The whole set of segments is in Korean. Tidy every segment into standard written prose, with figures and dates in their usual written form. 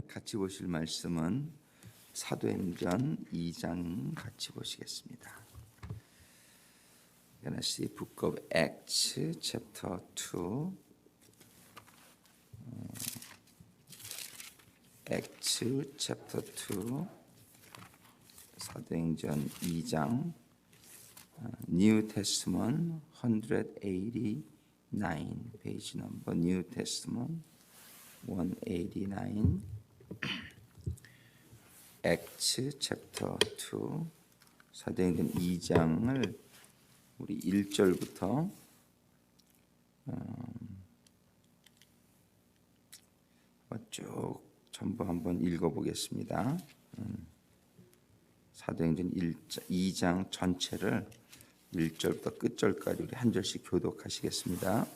같이 보실 말씀은 사도행전 2장 같이 보시겠습니다. We're gonna see Book of Acts, chapter 2. Acts, chapter 2. 사도행전 2장. New Testament 189, page number New Testament 189. Acts chapter 2. 사도행전 2장을 우리 1절부터 쭉 전부 한번 읽어보겠습니다. 사도행전 2장 전체를 1절부터 끝절까지 우리 한 절씩 교독하시겠습니다.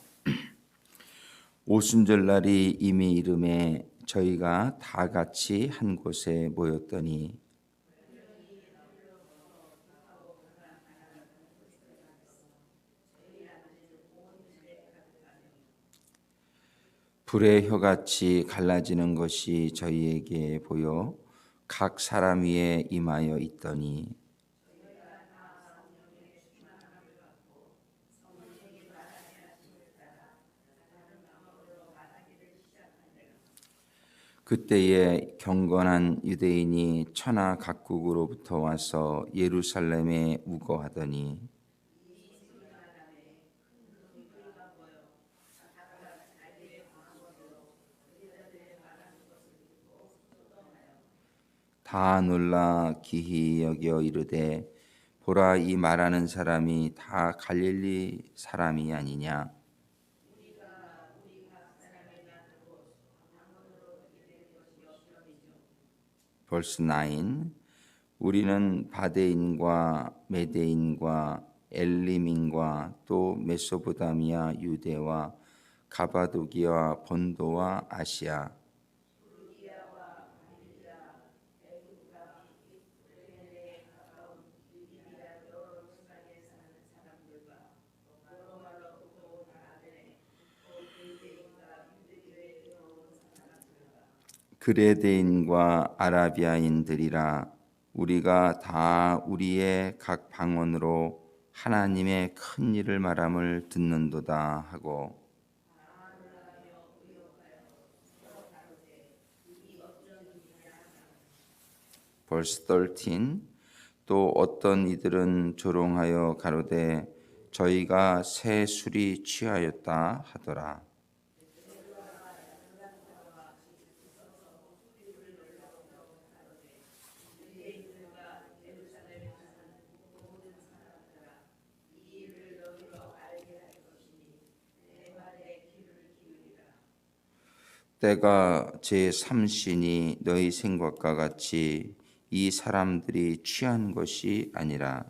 오순절 날이 이미 이름에 저희가 다 같이 한 곳에 모였더니 불의 혀같이 갈라지는 것이 저희에게 보여 각 사람 위에 임하여 있더니 그때에 경건한 유대인이 천하 각국으로부터 와서 예루살렘에 우거하더니 다 놀라 기히 여겨 이르되 보라 이 말하는 사람이 다 갈릴리 사람이 아니냐. Verse 9. 우리는 바데인과 메데인과 엘림인과 또 메소포타미아 유대와 가바도기와 본도와 아시아 그레데인과 아라비아인들이라 우리가 다 우리의 각 방언으로 하나님의 큰 일을 말함을 듣는도다 하고 Verse 13. 또 어떤 이들은 조롱하여 가로되 저희가 새 술이 취하였다 하더라. 때가 제3신이 너희 생각과 같이 이 사람들이 취한 것이 아니라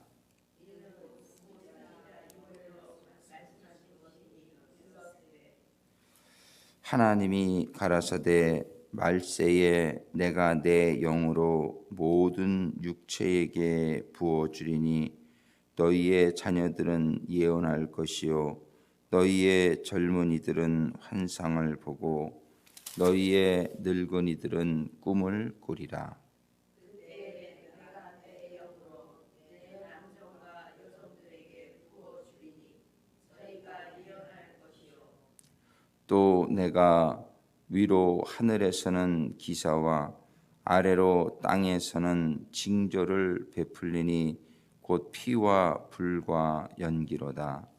하나님이 가라사대 말세에 내가 내 영으로 모든 육체에게 부어주리니 너희의 자녀들은 예언할 것이요 너희의 젊은이들은 환상을 보고 너희의 늙은이들은 꿈을 꾸리라. 또 내가 위로 하늘에서는 기사와 아래로 땅에서는 징조를 베풀리니 곧 피와 불과 연기로다.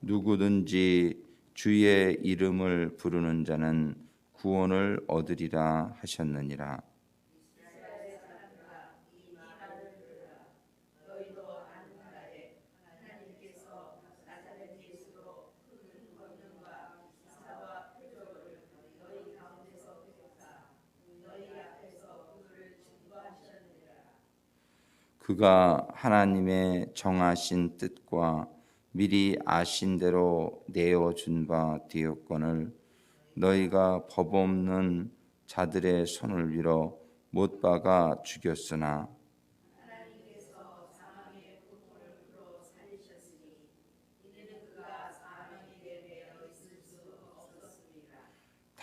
누구든지 주의 이름을 부르는 자는 구원을 얻으리라 하셨느니라. 그가 하나님의 정하신 뜻과 미리 아신 대로 내어준 바 되었거늘 너희가 법 없는 자들의 손을 밀어 못 박아 죽였으나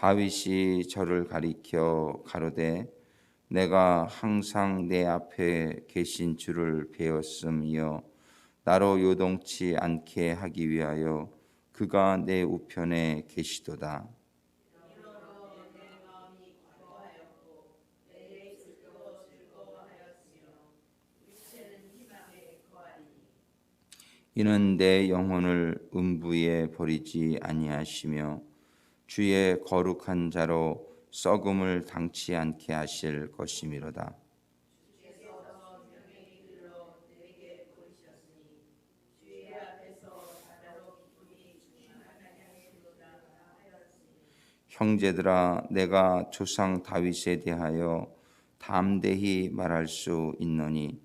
다윗이 저를 가리켜 가로되 내가 항상 내 앞에 계신 주를 배웠음이요 나로 요동치 않게 하기 위하여 그가 내 우편에 계시도다. 이는 내 영혼을 음부에 버리지 아니하시며 주의 거룩한 자로 썩음을 당치 않게 하실 것이미로다. 형제들아 내가 조상 다윗에 대하여 담대히 말할 수 있노니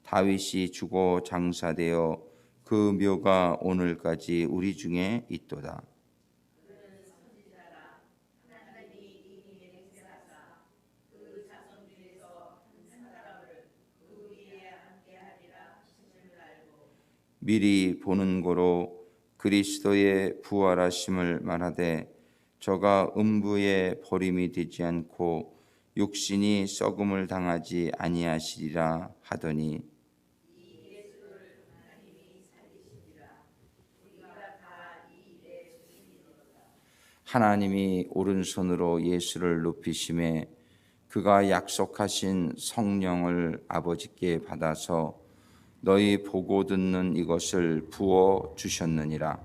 다윗이 죽어 장사되어 그 묘가 오늘까지 우리 중에 있도다. 미리 보는 고로 그리스도의 부활하심을 말하되 저가 음부에 버림이 되지 않고 육신이 썩음을 당하지 아니하시리라 하더니 하나님이 오른손으로 예수를 높이심에 그가 약속하신 성령을 아버지께 받아서 너희 보고 듣는 이것을 부어 주셨느니라.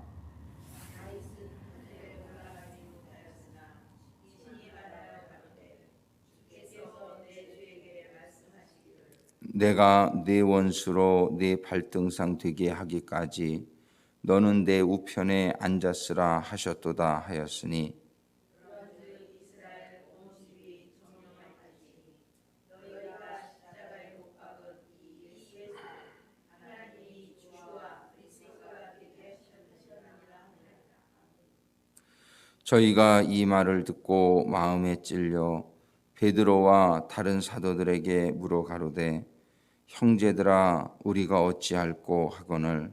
내가 네 원수로 네 발등상 되게 하기까지 너는 내 우편에 앉았으라 하셨도다 하였으니 저희가 이 말을 듣고 마음에 찔려 베드로와 다른 사도들에게 물어 가로되 형제들아 우리가 어찌할꼬 하거늘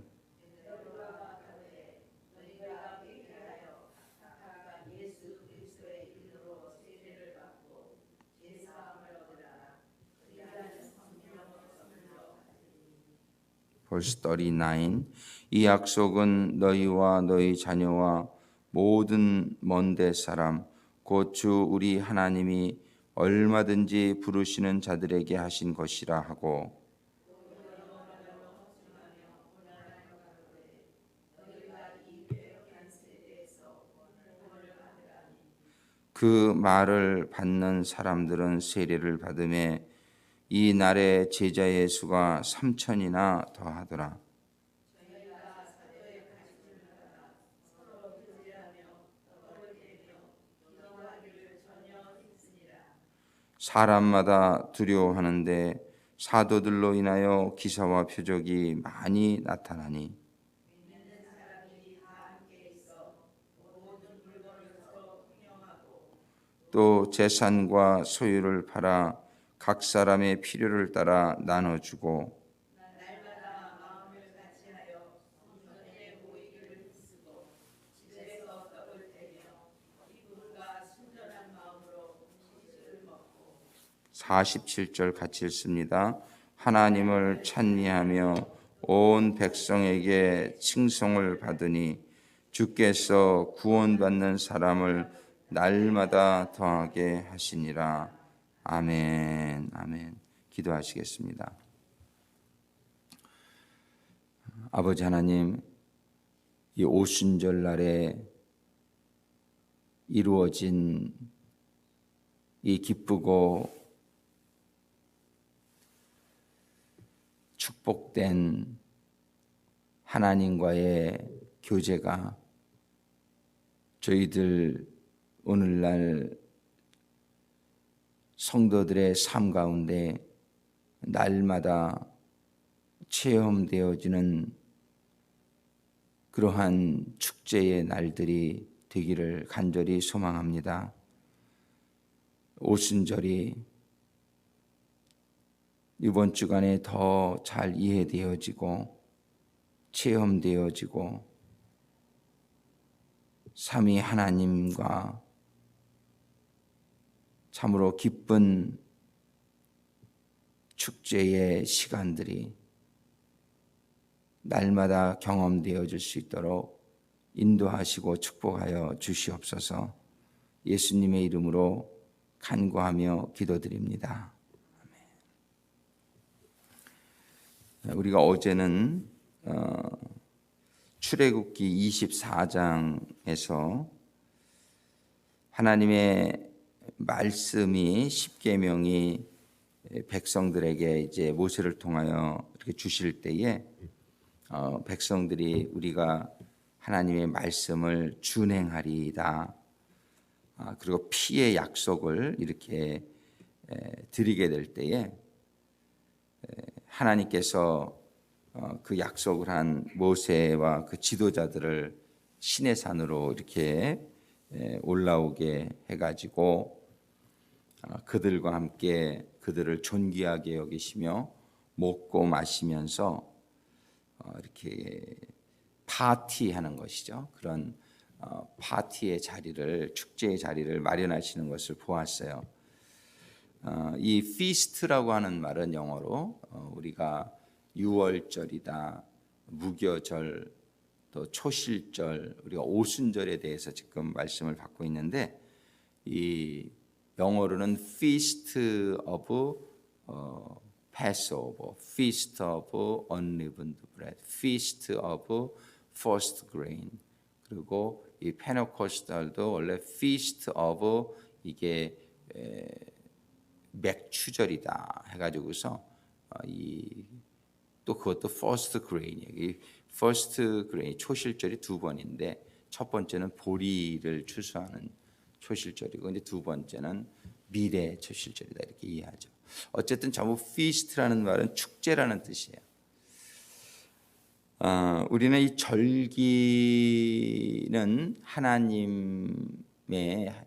verse 39 이 약속은 너희와 너희 자녀와 모든 먼데 사람 곧 주 우리 하나님이 얼마든지 부르시는 자들에게 하신 것이라 하고 그 말을 받는 사람들은 세례를 받음에 이 날에 제자의 수가 3천이나 더하더라. 사람마다 두려워하는데 사도들로 인하여 기사와 표적이 많이 나타나니 또 재산과 소유를 팔아 각 사람의 필요를 따라 나눠주고 (47절) 같이 읽습니다. 하나님을 찬미하며 온 백성에게 칭송을 받으니 주께서 구원받는 사람을 날마다 더하게 하시니라. 아멘. 아멘. 기도하시겠습니다. 아버지 하나님, 이 오순절 날에 이루어진 이 기쁘고 축복된 하나님과의 교제가 저희들 오늘날 성도들의 삶 가운데 날마다 체험되어지는 그러한 축제의 날들이 되기를 간절히 소망합니다. 오순절이 이번 주간에 더 잘 이해되어지고 체험되어지고 삼위 하나님과 참으로 기쁜 축제의 시간들이 날마다 경험되어질 수 있도록 인도하시고 축복하여 주시옵소서. 예수님의 이름으로 간구하며 기도드립니다. 우리가 어제는 출애굽기 24장에서 하나님의 말씀이 십계명이 백성들에게 이제 모세를 통하여 이렇게 주실 때에 백성들이 우리가 하나님의 말씀을 준행하리이다. 그리고 피의 약속을 이렇게 드리게 될 때에 하나님께서 그 약속을 한 모세와 그 지도자들을 시내 산으로 이렇게 올라오게 해가지고 그들과 함께 그들을 존귀하게 여기시며 먹고 마시면서 이렇게 파티하는 것이죠. 그런 파티의 자리를, 축제의 자리를 마련하시는 것을 보았어요. 이 feast라고 하는 말은 영어로 우리가 유월절이다, 무교절, 또 초실절, 우리가 오순절에 대해서 지금 말씀을 받고 있는데, 이 영어로는 feast of Passover, feast of unleavened bread, feast of first grain. 그리고 이 페노코스탈도 원래 feast of 이게 맥추절이다 해가지고서 또 그것도 first grain이에요. 이 first grain 초실절이 두 번인데 첫 번째는 보리를 추수하는 초실절이고 이제 두 번째는 미래 초실절이다 이렇게 이해하죠. 어쨌든 전부 feast라는 말은 축제라는 뜻이에요. 우리는 이 절기는 하나님의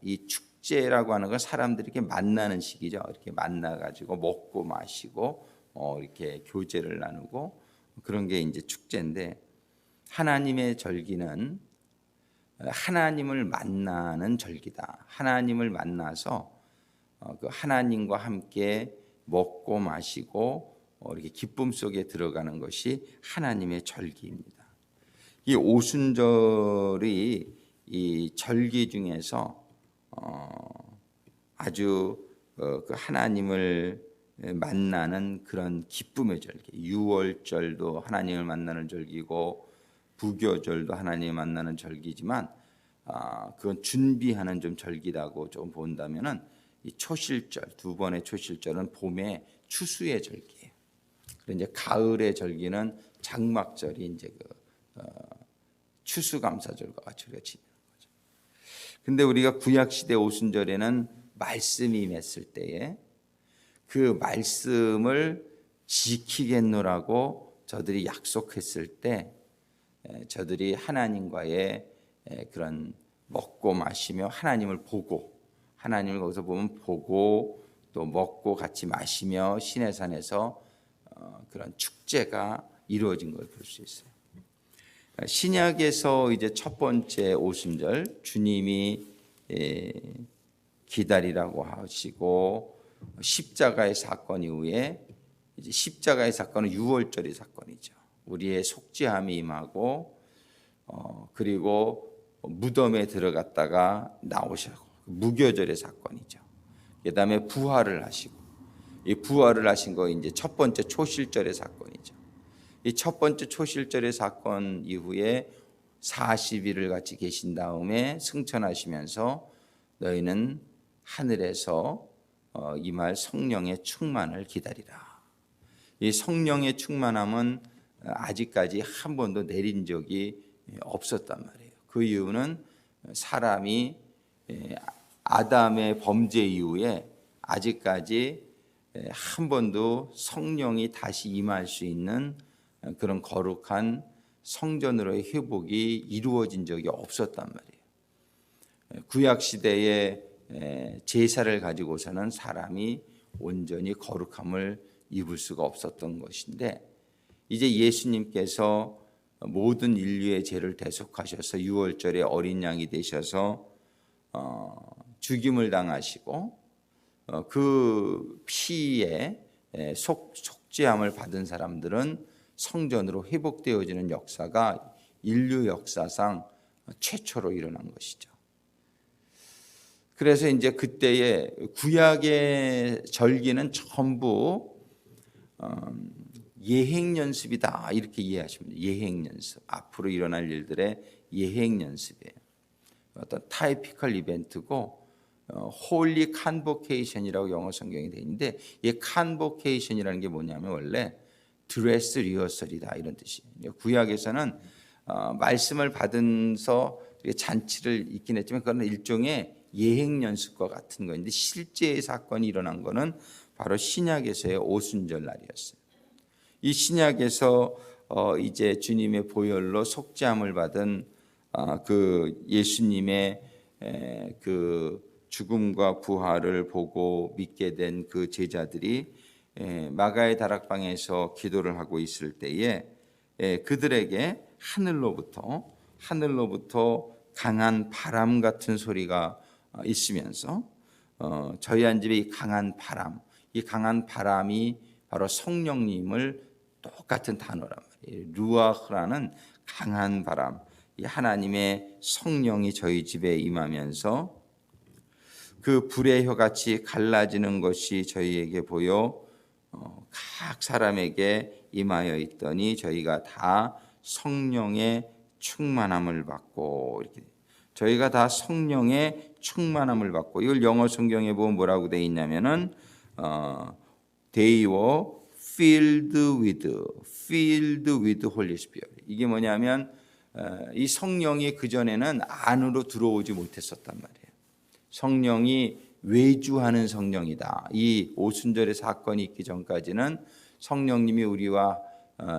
이 축제라고 하는 건 사람들이 이렇게 만나는 시기죠. 이렇게 만나가지고 먹고 마시고 이렇게 교제를 나누고 그런 게 이제 축제인데, 하나님의 절기는 하나님을 만나는 절기다. 하나님을 만나서 그 하나님과 함께 먹고 마시고 이렇게 기쁨 속에 들어가는 것이 하나님의 절기입니다. 이 오순절이 이 절기 중에서 아주 그 하나님을 만나는 그런 기쁨의 절기. 유월절도 하나님을 만나는 절기고 부교절도 하나님을 만나는 절기지만 그건 준비하는 좀 절기라고 좀 본다면은 이 초실절, 두 번의 초실절은 봄의 추수의 절기예요. 그리고 이제 가을의 절기는 장막절이 이제 그 추수감사절과 같이 우리가 지내는 거죠. 근데 우리가 구약 시대 오순절에는 말씀이 임했을 때에 그 말씀을 지키겠노라고 저들이 약속했을 때 저들이 하나님과의 그런 먹고 마시며 하나님을 보고, 하나님을 거기서 보면 보고 또 먹고 같이 마시며 시내산에서 그런 축제가 이루어진 걸 볼 수 있어요. 신약에서 이제 첫 번째 오순절, 주님이 기다리라고 하시고 십자가의 사건 이후에 이제 십자가의 사건은 유월절의 사건이죠. 우리의 속죄함이 임하고 그리고 무덤에 들어갔다가 나오시고 무교절의 사건이죠. 그다음에 부활을 하시고, 이 부활을 하신 거 이제 첫 번째 초실절의 사건이죠. 이 첫 번째 초실절의 사건 이후에 40일을 같이 계신 다음에 승천하시면서 너희는 하늘에서 임할 성령의 충만을 기다리라. 이 성령의 충만함은 아직까지 한 번도 내린 적이 없었단 말이에요. 그 이유는 사람이 아담의 범죄 이후에 아직까지 한 번도 성령이 다시 임할 수 있는 그런 거룩한 성전으로의 회복이 이루어진 적이 없었단 말이에요. 구약 시대에 제사를 가지고서는 사람이 온전히 거룩함을 입을 수가 없었던 것인데, 이제 예수님께서 모든 인류의 죄를 대속하셔서 유월절에 어린 양이 되셔서 죽임을 당하시고 그 피에 속죄함을 받은 사람들은 성전으로 회복되어지는 역사가 인류 역사상 최초로 일어난 것이죠. 그래서 이제 그때의 구약의 절기는 전부 예행 연습이다 이렇게 이해하시면 돼요. 예행 연습, 앞으로 일어날 일들의 예행 연습이에요. 어떤 타이피컬 이벤트고 홀리 컨보케이션이라고 영어 성경에 되어 있는데 이 컨보케이션이라는 게 뭐냐면 원래 드레스 리허설이다 이런 뜻이에요. 구약에서는 말씀을 받은서 잔치를 있긴 했지만 그건 일종의 예행 연습과 같은 거인데 실제의 사건이 일어난 거는 바로 신약에서의 오순절 날이었어요. 이 신약에서 이제 주님의 보혈로 속죄함을 받은 그 예수님의 그 죽음과 부활을 보고 믿게 된 그 제자들이 마가의 다락방에서 기도를 하고 있을 때에 그들에게 하늘로부터 강한 바람 같은 소리가 있으면서 저희 한 집에 이 강한 바람이 바로 성령님을 똑같은 단어란 말이에요. 루아흐라는 강한 바람, 이 하나님의 성령이 저희 집에 임하면서 그 불의 혀같이 갈라지는 것이 저희에게 보여 각 사람에게 임하여 있더니 저희가 다 성령의 충만함을 받고 이렇게 저희가 다 성령의 충만함을 받고 이걸 영어 성경에 보면 뭐라고 되어 있냐면은 they were filled with Holy Spirit. 이게 뭐냐면 이 성령이 그전에는 안으로 들어오지 못했었단 말이에요. 성령이 외주하는 성령이다. 이 오순절의 사건이 있기 전까지는 성령님이 우리와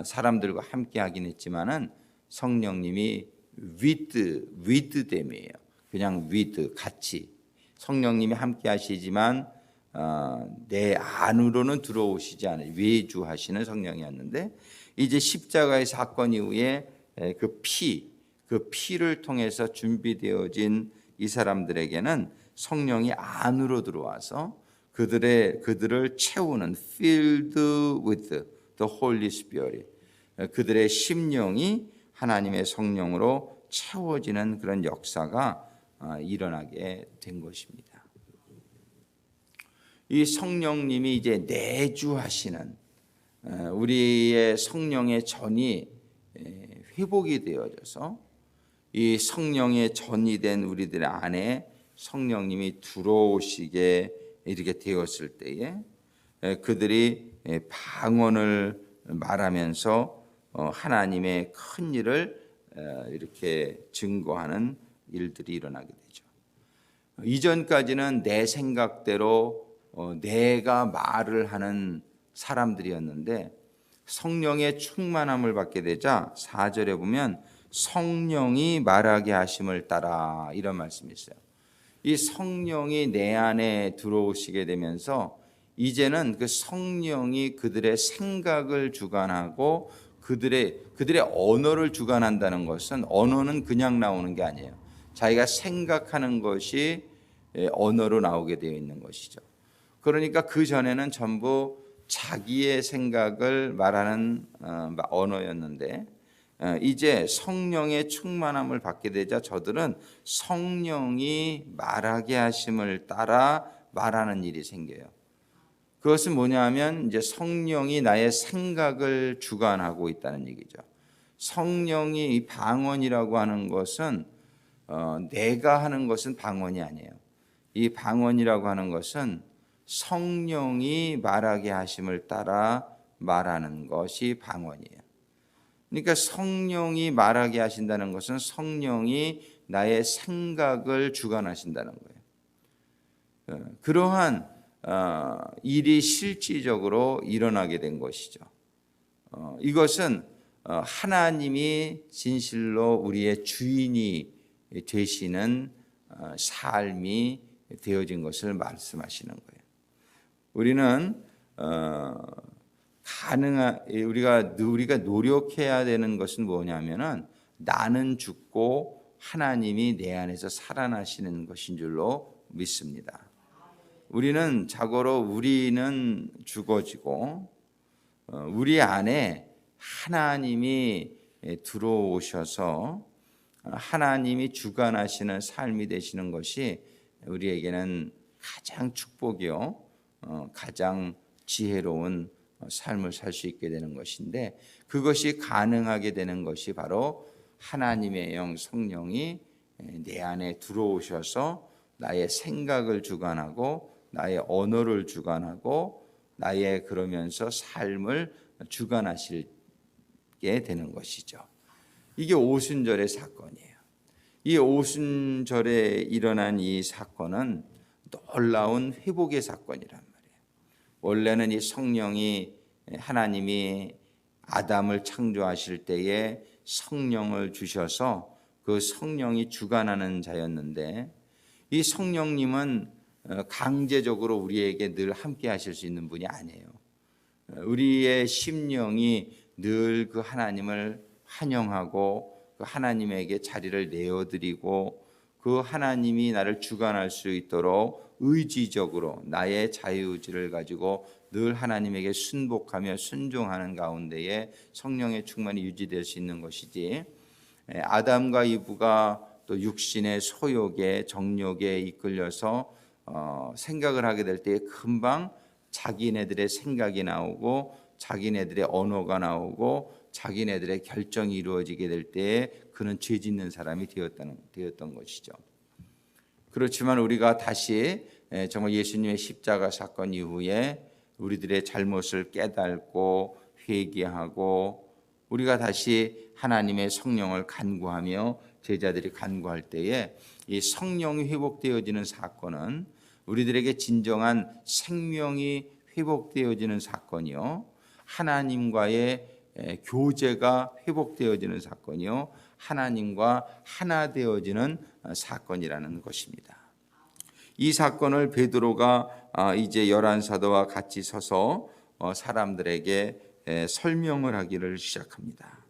사람들과 함께 하긴 했지만은 성령님이 with them이에요. 그냥 with 같이 성령님이 함께 하시지만 내 안으로는 들어오시지 않아요. 외주하시는 성령이었는데 이제 십자가의 사건 이후에 그 피를 통해서 준비되어진 이 사람들에게는 성령이 안으로 들어와서 그들을 채우는 filled with the Holy Spirit. 그들의 심령이 하나님의 성령으로 채워지는 그런 역사가 일어나게 된 것입니다. 이 성령님이 이제 내주하시는 우리의 성령의 전이 회복이 되어져서 이 성령의 전이 된 우리들 안에 성령님이 들어오시게 이렇게 되었을 때에 그들이 방언을 말하면서 하나님의 큰 일을 이렇게 증거하는 일들이 일어나게 되죠. 이전까지는 내 생각대로 내가 말을 하는 사람들이었는데 성령의 충만함을 받게 되자 4절에 보면 성령이 말하게 하심을 따라 이런 말씀이 있어요. 이 성령이 내 안에 들어오시게 되면서 이제는 그 성령이 그들의 생각을 주관하고 그들의 언어를 주관한다는 것은 언어는 그냥 나오는 게 아니에요. 자기가 생각하는 것이 언어로 나오게 되어 있는 것이죠. 그러니까 그 전에는 전부 자기의 생각을 말하는 언어였는데 이제 성령의 충만함을 받게 되자 저들은 성령이 말하게 하심을 따라 말하는 일이 생겨요. 그것은 뭐냐면 이제 성령이 나의 생각을 주관하고 있다는 얘기죠. 성령이 이 방언이라고 하는 것은 내가 하는 것은 방언이 아니에요. 이 방언이라고 하는 것은 성령이 말하게 하심을 따라 말하는 것이 방언이에요. 그러니까 성령이 말하게 하신다는 것은 성령이 나의 생각을 주관하신다는 거예요. 그러한 일이 실질적으로 일어나게 된 것이죠. 이것은 하나님이 진실로 우리의 주인이 되시는 삶이 되어진 것을 말씀하시는 거예요. 우리는 우리가 노력해야 되는 것은 뭐냐면은 나는 죽고 하나님이 내 안에서 살아나시는 것인 줄로 믿습니다. 우리는 자고로 우리는 죽어지고 우리 안에 하나님이 들어오셔서 하나님이 주관하시는 삶이 되시는 것이 우리에게는 가장 축복이요, 가장 지혜로운 삶을 살 수 있게 되는 것인데, 그것이 가능하게 되는 것이 바로 하나님의 영 성령이 내 안에 들어오셔서 나의 생각을 주관하고 나의 언어를 주관하고 나의 그러면서 삶을 주관하시게 되는 것이죠. 이게 오순절의 사건이에요. 이 오순절에 일어난 이 사건은 놀라운 회복의 사건이란 말이에요. 원래는 이 성령이, 하나님이 아담을 창조하실 때에 성령을 주셔서 그 성령이 주관하는 자였는데, 이 성령님은 강제적으로 우리에게 늘 함께 하실 수 있는 분이 아니에요. 우리의 심령이 늘 그 하나님을 환영하고 그 하나님에게 자리를 내어드리고 그 하나님이 나를 주관할 수 있도록 의지적으로 나의 자유의지를 가지고 늘 하나님에게 순복하며 순종하는 가운데에 성령의 충만이 유지될 수 있는 것이지, 아담과 이브가 또 육신의 소욕에 정욕에 이끌려서 생각을 하게 될 때 금방 자기네들의 생각이 나오고 자기네들의 언어가 나오고 자기네들의 결정이 이루어지게 될 때에 그는 죄 짓는 사람이 되었던 것이죠. 그렇지만 우리가 다시 정말 예수님의 십자가 사건 이후에 우리들의 잘못을 깨닫고 회개하고 우리가 다시 하나님의 성령을 간구하며 제자들이 간구할 때에 이 성령이 회복되어지는 사건은 우리들에게 진정한 생명이 회복되어지는 사건이요, 하나님과의 교제가 회복되어지는 사건이요, 하나님과 하나 되어지는 사건이라는 것입니다. 이 사건을 베드로가 이제 11사도와 같이 서서 사람들에게 설명을 하기를 시작합니다.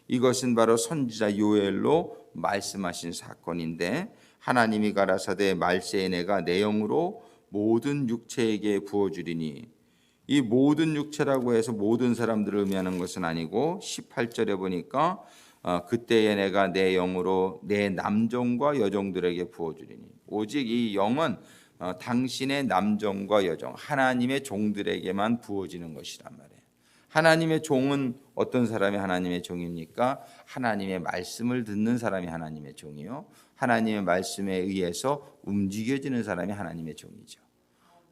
이것은 바로 선지자 요엘로 말씀하신 사건인데, 하나님이 가라사대 말세에 내가 내 영으로 모든 육체에게 부어주리니, 이 모든 육체라고 해서 모든 사람들을 의미하는 것은 아니고 18절에 보니까 그때에 내가 내 영으로 내 남종과 여종들에게 부어주리니, 오직 이 영은 당신의 남종과 여종 하나님의 종들에게만 부어지는 것이란 말이에요. 하나님의 종은 어떤 사람이 하나님의 종입니까? 하나님의 말씀을 듣는 사람이 하나님의 종이요, 하나님의 말씀에 의해서 움직여지는 사람이 하나님의 종이죠.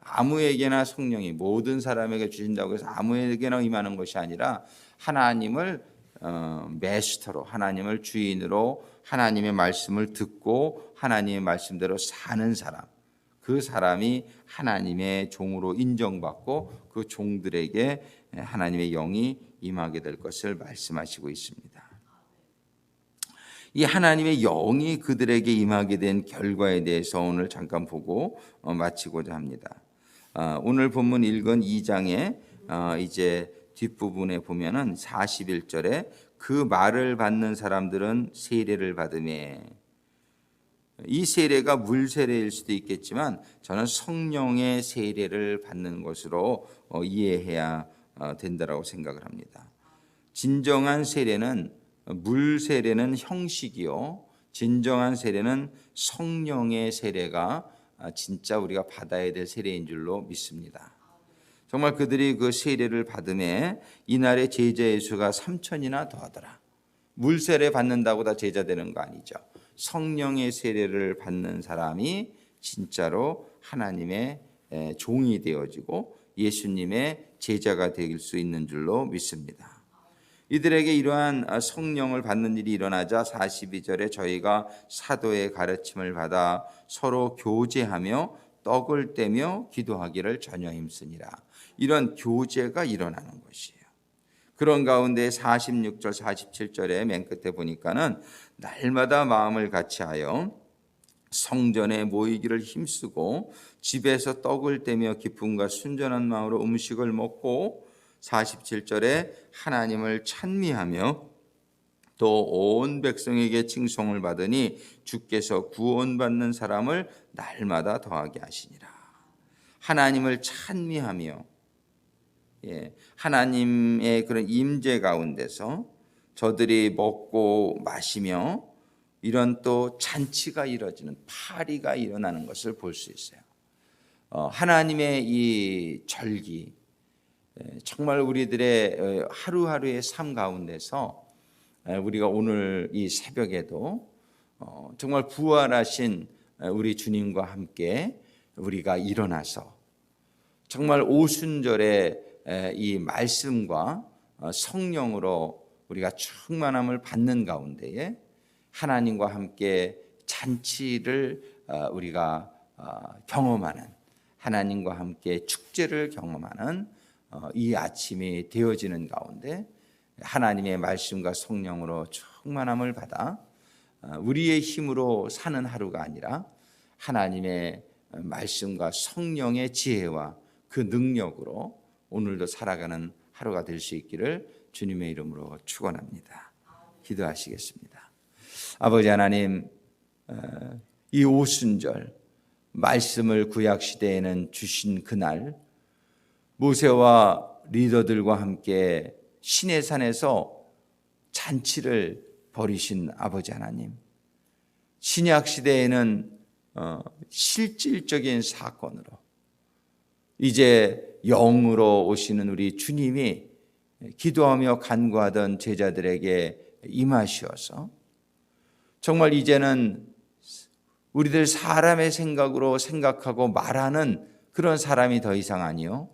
아무에게나 성령이 모든 사람에게 주신다고 해서 아무에게나 임하는 것이 아니라 하나님을 메스터로, 하나님을 주인으로 하나님의 말씀을 듣고 하나님의 말씀대로 사는 사람, 그 사람이 하나님의 종으로 인정받고 그 종들에게 하나님의 영이 임하게 될 것을 말씀하시고 있습니다. 이 하나님의 영이 그들에게 임하게 된 결과에 대해서 오늘 잠깐 보고 마치고자 합니다. 오늘 본문 읽은 2장에 이제 뒷부분에 보면은 41절에 그 말을 받는 사람들은 세례를 받으매, 이 세례가 물 세례일 수도 있겠지만 저는 성령의 세례를 받는 것으로 이해해야 된다라고 생각을 합니다. 진정한 세례는, 물 세례는 형식이요, 진정한 세례는 성령의 세례가 진짜 우리가 받아야 될 세례인 줄로 믿습니다. 정말 그들이 그 세례를 받음에 이날의 제자 예수가 3천이나 더하더라. 물 세례 받는다고 다 제자 되는 거 아니죠. 성령의 세례를 받는 사람이 진짜로 하나님의 종이 되어지고 예수님의 제자가 될 수 있는 줄로 믿습니다. 이들에게 이러한 성령을 받는 일이 일어나자 42절에 저희가 사도의 가르침을 받아 서로 교제하며 떡을 떼며 기도하기를 전혀 힘쓰니라. 이런 교제가 일어나는 것이에요. 그런 가운데 46절 47절에 맨 끝에 보니까는 날마다 마음을 같이하여 성전에 모이기를 힘쓰고 집에서 떡을 떼며 기쁨과 순전한 마음으로 음식을 먹고, 47절에 하나님을 찬미하며 또 온 백성에게 칭송을 받으니 주께서 구원받는 사람을 날마다 더하게 하시니라. 하나님을 찬미하며 하나님의 그런 임재 가운데서 저들이 먹고 마시며 이런 또 잔치가 이루어지는 파리가 일어나는 것을 볼 수 있어요. 하나님의 이 절기, 정말 우리들의 하루하루의 삶 가운데서 우리가 오늘 이 새벽에도 정말 부활하신 우리 주님과 함께 우리가 일어나서 정말 오순절에 이 말씀과 성령으로 우리가 충만함을 받는 가운데에 하나님과 함께 잔치를 우리가 경험하는, 하나님과 함께 축제를 경험하는 이 아침이 되어지는 가운데 하나님의 말씀과 성령으로 충만함을 받아 우리의 힘으로 사는 하루가 아니라 하나님의 말씀과 성령의 지혜와 그 능력으로 오늘도 살아가는 하루가 될 수 있기를 주님의 이름으로 축원합니다. 기도하시겠습니다. 아버지 하나님, 이 오순절 말씀을 구약 시대에는 주신 그날 모세와 리더들과 함께 시내산에서 잔치를 벌이신 아버지 하나님, 신약 시대에는 실질적인 사건으로 이제 영으로 오시는 우리 주님이 기도하며 간구하던 제자들에게 임하시어서 정말 이제는 우리들 사람의 생각으로 생각하고 말하는 그런 사람이 더 이상 아니요,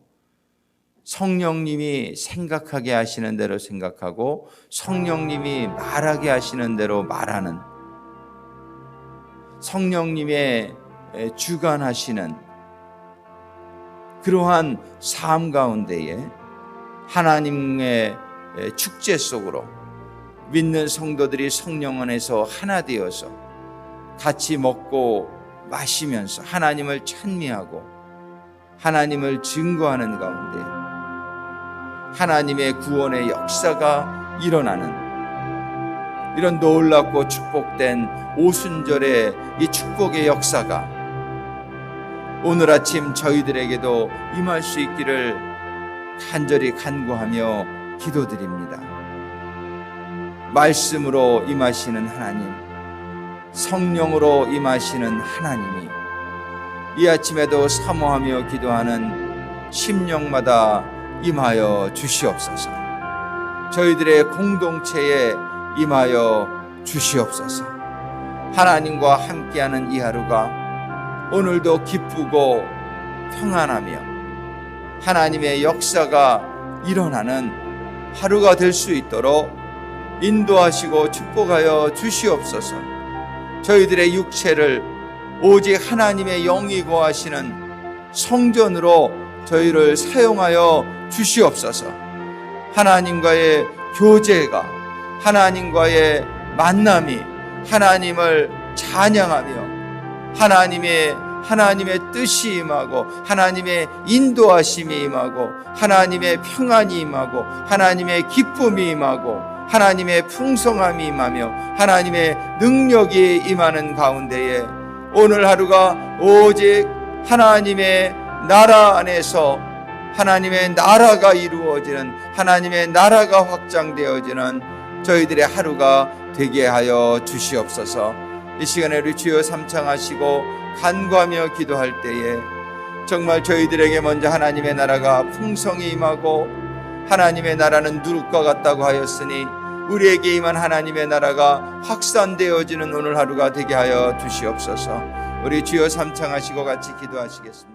성령님이 생각하게 하시는 대로 생각하고 성령님이 말하게 하시는 대로 말하는, 성령님의 주관하시는 그러한 삶 가운데에 하나님의 축제 속으로 믿는 성도들이 성령 안에서 하나 되어서 같이 먹고 마시면서 하나님을 찬미하고 하나님을 증거하는 가운데 하나님의 구원의 역사가 일어나는 이런 놀랍고 축복된 오순절의 이 축복의 역사가 오늘 아침 저희들에게도 임할 수 있기를 간절히 간구하며 기도드립니다. 말씀으로 임하시는 하나님, 성령으로 임하시는 하나님이 이 아침에도 사모하며 기도하는 심령마다 임하여 주시옵소서. 저희들의 공동체에 임하여 주시옵소서. 하나님과 함께하는 이 하루가 오늘도 기쁘고 평안하며 하나님의 역사가 일어나는 하루가 될 수 있도록 인도하시고 축복하여 주시옵소서. 저희들의 육체를 오직 하나님의 영이 거하시는 성전으로 저희를 사용하여 주시옵소서. 하나님과의 교제가, 하나님과의 만남이 하나님을 찬양하며 하나님의 뜻이 임하고 하나님의 인도하심이 임하고 하나님의 평안이 임하고 하나님의 기쁨이 임하고 하나님의 풍성함이 임하며 하나님의 능력이 임하는 가운데에 오늘 하루가 오직 하나님의 나라 안에서 하나님의 나라가 이루어지는, 하나님의 나라가 확장되어지는 저희들의 하루가 되게 하여 주시옵소서. 이 시간에 우리 주여 삼창하시고 간구하며 기도할 때에 정말 저희들에게 먼저 하나님의 나라가 풍성히 임하고 하나님의 나라는 누룩과 같다고 하였으니 우리에게 임한 하나님의 나라가 확산되어지는 오늘 하루가 되게 하여 주시옵소서. 우리 주여 삼창하시고 같이 기도하시겠습니다.